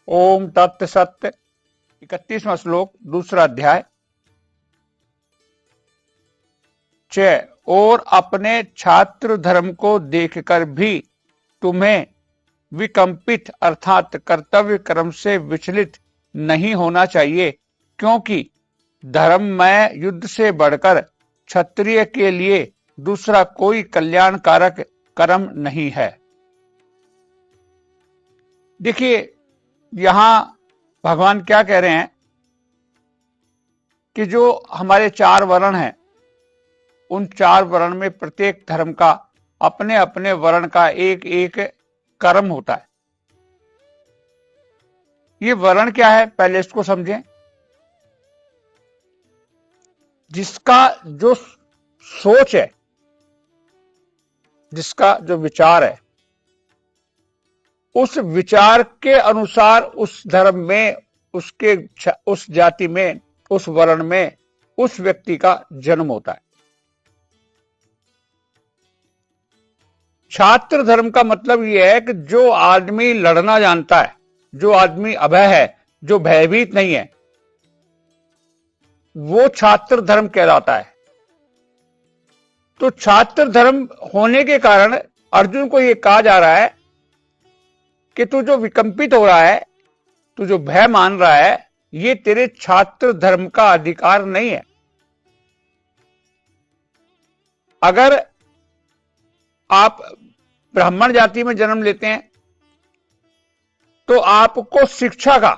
ओम तत्त सत्य 31वां श्लोक दूसरा अध्याय। और अपने छात्र धर्म को देखकर भी तुम्हें विकंपित अर्थात कर्तव्य क्रम से विचलित नहीं होना चाहिए, क्योंकि धर्ममय युद्ध से बढ़कर क्षत्रिय के लिए दूसरा कोई कल्याणकारक कर्म नहीं है। देखिए यहां भगवान क्या कह रहे हैं कि जो हमारे 4 वर्ण हैं, उन 4 वर्ण में प्रत्येक धर्म का अपने अपने वर्ण का एक एक कर्म होता है। ये वर्ण क्या है, पहले इसको समझें। जिसका जो सोच है, जिसका जो विचार है, उस विचार के अनुसार उस धर्म में, उसके उस जाति में, उस वर्ण में उस व्यक्ति का जन्म होता है। छात्र धर्म का मतलब यह है कि जो आदमी लड़ना जानता है, जो आदमी अभय है, जो भयभीत नहीं है, वो छात्र धर्म कहलाता है। तो छात्र धर्म होने के कारण अर्जुन को यह कहा जा रहा है कि तू जो विकंपित हो रहा है, तू जो भय मान रहा है, ये तेरे छात्र धर्म का अधिकार नहीं है। अगर आप ब्राह्मण जाति में जन्म लेते हैं तो आपको शिक्षा का,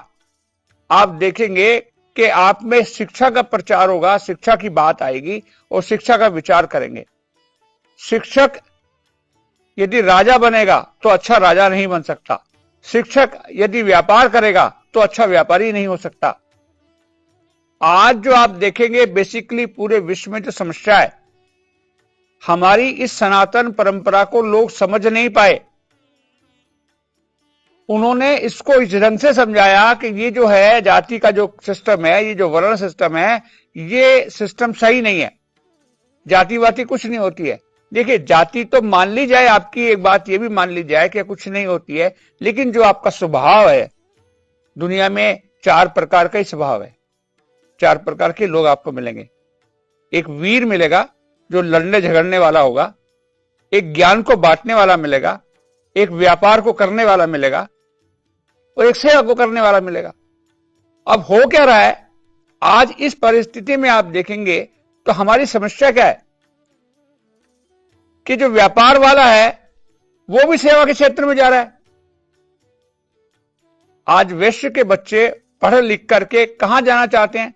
आप देखेंगे कि आप में शिक्षा का प्रचार होगा, शिक्षा की बात आएगी और शिक्षा का विचार करेंगे। शिक्षक यदि राजा बनेगा तो अच्छा राजा नहीं बन सकता। शिक्षक यदि व्यापार करेगा तो अच्छा व्यापारी नहीं हो सकता। आज जो आप देखेंगे बेसिकली पूरे विश्व में जो समस्या है, हमारी इस सनातन परंपरा को लोग समझ नहीं पाए। उन्होंने इसको इस ढंग से समझाया कि ये जो है जाति का जो सिस्टम है, ये जो वर्ण सिस्टम है, ये सिस्टम सही नहीं है, जाति वाति कुछ नहीं होती है। देखिए जाति तो मान ली जाए, आपकी एक बात ये भी मान ली जाए कि कुछ नहीं होती है, लेकिन जो आपका स्वभाव है, दुनिया में 4 प्रकार का ही स्वभाव है। 4 प्रकार के लोग आपको मिलेंगे। एक वीर मिलेगा जो लड़ने झगड़ने वाला होगा, एक ज्ञान को बांटने वाला मिलेगा, एक व्यापार को करने वाला मिलेगा और एक सेवा को करने वाला मिलेगा। अब हो क्या रहा है, आज इस परिस्थिति में आप देखेंगे तो हमारी समस्या क्या है कि जो व्यापार वाला है वो भी सेवा के क्षेत्र में जा रहा है। आज वैश्य के बच्चे पढ़ लिख करके कहां जाना चाहते हैं,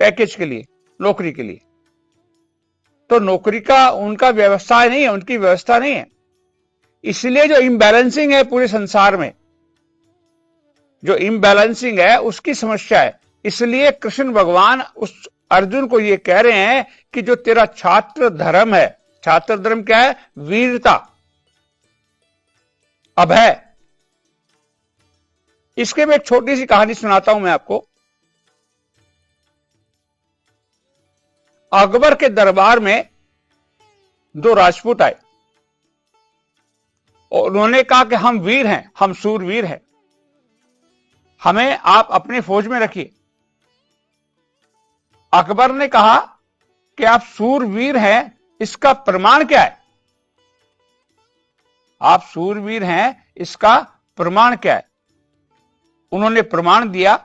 पैकेज के लिए, नौकरी के लिए। तो नौकरी का उनका व्यवस्था नहीं है, उनकी व्यवस्था नहीं है। इसलिए जो इम्बैलेंसिंग है पूरे संसार में, जो इम्बैलेंसिंग है उसकी समस्या है। इसलिए कृष्ण भगवान उस अर्जुन को यह कह रहे हैं कि जो तेरा छात्र धर्म है, छात्र धर्म क्या है, वीरता, अभय। इसके में एक छोटी सी कहानी सुनाता हूं मैं आपको। अकबर के दरबार में 2 राजपूत आए और उन्होंने कहा कि हम वीर हैं, हम सूरवीर हैं, हमें आप अपने फौज में रखिए। अकबर ने कहा कि आप सूरवीर हैं, इसका प्रमाण क्या है? आप सूरवीर हैं, इसका प्रमाण क्या है? उन्होंने प्रमाण दिया,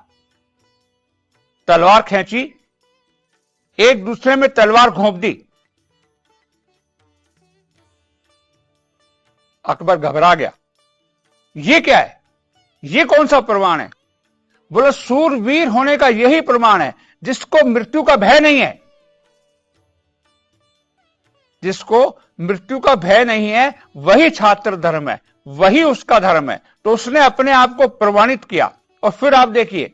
तलवार खींची, एक दूसरे में तलवार घोंप दी। अकबर घबरा गया, ये क्या है, ये कौन सा प्रमाण है? बोले सूरवीर होने का यही प्रमाण है, जिसको मृत्यु का भय नहीं है। जिसको मृत्यु का भय नहीं है वही छात्र धर्म है, वही उसका धर्म है। तो उसने अपने आप को प्रमाणित किया। और फिर आप देखिए,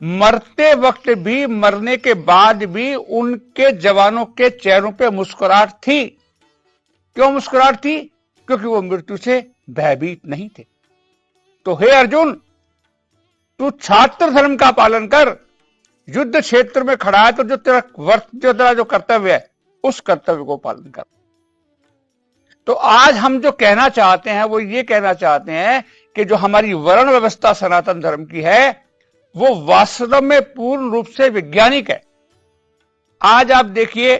मरते वक्त भी, मरने के बाद भी उनके जवानों के चेहरों पे मुस्कुराहट थी। क्यों मुस्कुराहट थी? क्योंकि वो मृत्यु से भयभीत नहीं थे। तो हे अर्जुन, तू छात्र धर्म का पालन कर, युद्ध क्षेत्र में खड़ा है तो जो तेरा जो कर्तव्य है उस कर्तव्य को पालन कर। तो आज हम जो कहना चाहते हैं वो ये कहना चाहते हैं कि जो हमारी वर्ण व्यवस्था सनातन धर्म की है वो वास्तव में पूर्ण रूप से वैज्ञानिक है। आज आप देखिए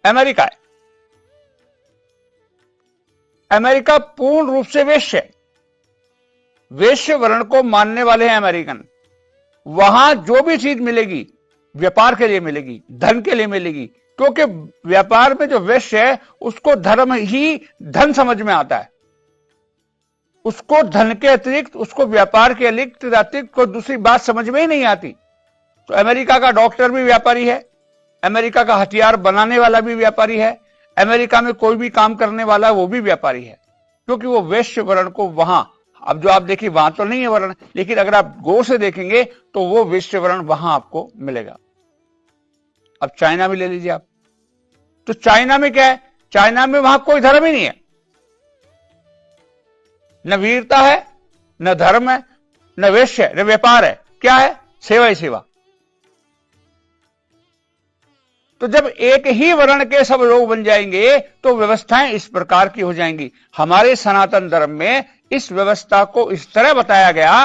अमेरिका है, अमेरिका पूर्ण रूप से वेश्य है, वेश्य वर्ण को मानने वाले हैं अमेरिकन। वहां जो भी चीज मिलेगी व्यापार के लिए मिलेगी, धन के लिए मिलेगी, क्योंकि व्यापार में जो वेश्य है उसको धर्म ही धन समझ में आता है। उसको धन के अतिरिक्त, उसको व्यापार के अतिरिक्त कोई दूसरी बात समझ में ही नहीं आती। तो अमेरिका का डॉक्टर भी व्यापारी है, अमेरिका का हथियार बनाने वाला भी व्यापारी है, अमेरिका में कोई भी काम करने वाला वो भी व्यापारी है, क्योंकि वो वैश्य वर्ण को वहां, अब जो आप देखिए वहां तो नहीं है वर्ण, लेकिन अगर आप गौर से देखेंगे तो वो वैश्य वर्ण वहां आपको मिलेगा। अब चाइना में ले लीजिए आप, तो चाइना में क्या है, चाइना में वहां कोई धर्म ही नहीं है, न वीरता है, न धर्म है, न वैश्य है, न व्यापार है, क्या है, सेवा ही सेवा। तो जब एक ही वर्ण के सब लोग बन जाएंगे तो व्यवस्थाएं इस प्रकार की हो जाएंगी। हमारे सनातन धर्म में इस व्यवस्था को इस तरह बताया गया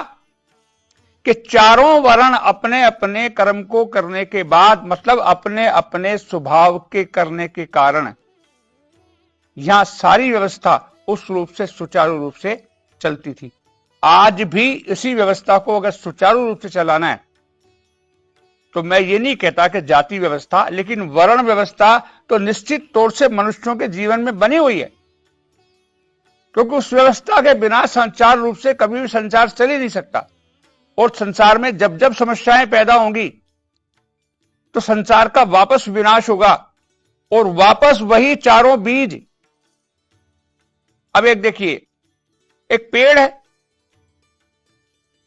कि चारों वर्ण अपने अपने कर्म को करने के बाद, मतलब अपने अपने स्वभाव के करने के कारण यहां सारी व्यवस्था उस रूप से सुचारू रूप से चलती थी। आज भी इसी व्यवस्था को अगर सुचारू रूप से चलाना है तो मैं ये नहीं कहता कि जाति व्यवस्था, लेकिन वर्ण व्यवस्था तो निश्चित तौर से मनुष्यों के जीवन में बनी हुई है, क्योंकि उस व्यवस्था के बिना संचार रूप से कभी भी संचार चल ही नहीं सकता। और संसार में जब जब समस्याएं पैदा होंगी तो संसार का वापस विनाश होगा और वापस वही चारों बीज। अब एक देखिए, एक पेड़ है,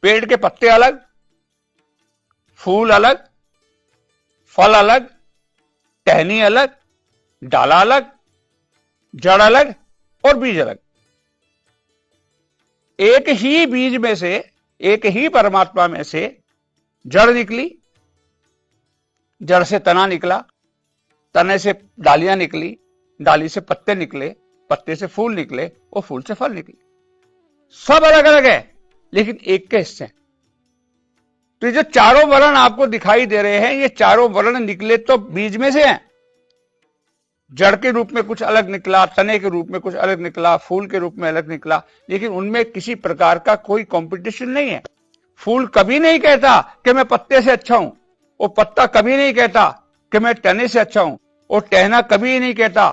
पेड़ के पत्ते अलग, फूल अलग, फल अलग, टहनी अलग, डाला अलग, जड़ अलग और बीज अलग। एक ही बीज में से, एक ही परमात्मा में से जड़ निकली, जड़ से तना निकला, तने से डालियां निकली, डाली से पत्ते निकले, पत्ते से फूल निकले और फूल से फल निकले। सब अलग अलग है लेकिन एक के हिस्से। तो ये जो चारों वर्ण आपको दिखाई दे रहे हैं, ये चारों वर्ण निकले तो बीज में से हैं। जड़ के रूप में कुछ अलग निकला, तने के रूप में कुछ अलग निकला, फूल के रूप में अलग निकला, लेकिन उनमें किसी प्रकार का कोई कंपटीशन नहीं है। फूल कभी नहीं कहता कि मैं पत्ते से अच्छा हूं, और पत्ता कभी नहीं कहता कि मैं तने से अच्छा हूं, और टहना कभी नहीं कहता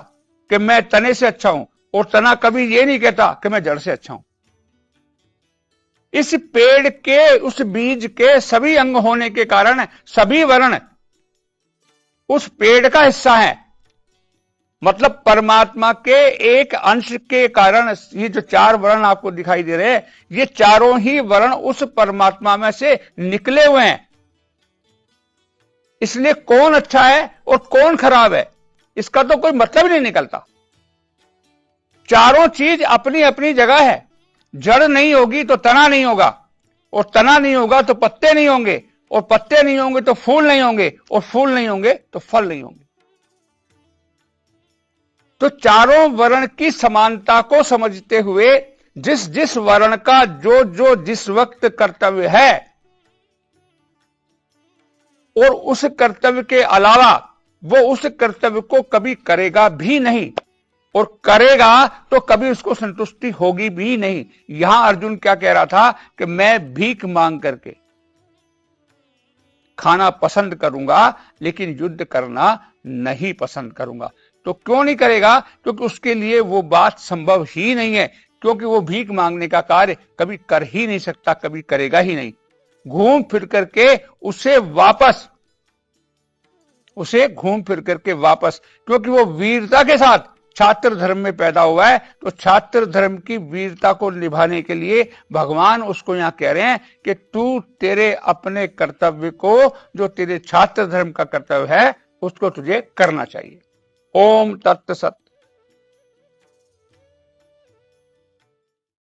कि मैं तने से अच्छा हूं, और तना कभी ये नहीं कहता कि मैं जड़ से अच्छा हूं। इस पेड़ के, उस बीज के सभी अंग होने के कारण सभी वर्ण उस पेड़ का हिस्सा है। मतलब परमात्मा के एक अंश के कारण ये जो चार वर्ण आपको दिखाई दे रहे हैं, ये चारों ही वर्ण उस परमात्मा में से निकले हुए हैं। इसलिए कौन अच्छा है और कौन खराब है इसका तो कोई मतलब नहीं निकलता। चारों चीज अपनी अपनी जगह है। जड़ नहीं होगी तो तना नहीं होगा, और तना नहीं होगा तो पत्ते नहीं होंगे, और पत्ते नहीं होंगे तो फूल नहीं होंगे, और फूल नहीं होंगे तो फल नहीं होंगे। तो चारों वर्ण की समानता को समझते हुए जिस जिस वर्ण का जो जो जिस वक्त कर्तव्य है, और उस कर्तव्य के अलावा वो उस कर्तव्य को कभी करेगा भी नहीं, और करेगा तो कभी उसको संतुष्टि होगी भी नहीं। यहां अर्जुन क्या कह रहा था कि मैं भीख मांग करके खाना पसंद करूंगा लेकिन युद्ध करना नहीं पसंद करूंगा। तो क्यों नहीं करेगा? क्योंकि उसके लिए वो बात संभव ही नहीं है, क्योंकि वो भीख मांगने का कार्य कभी कर ही नहीं सकता, कभी करेगा ही नहीं। घूम फिर करके क्योंकि वो वीरता के साथ छात्र धर्म में पैदा हुआ है, तो छात्र धर्म की वीरता को निभाने के लिए भगवान उसको यहां कह रहे हैं कि तू तेरे अपने कर्तव्य को, जो तेरे छात्र धर्म का कर्तव्य है, उसको तुझे करना चाहिए। ओम तत्सत।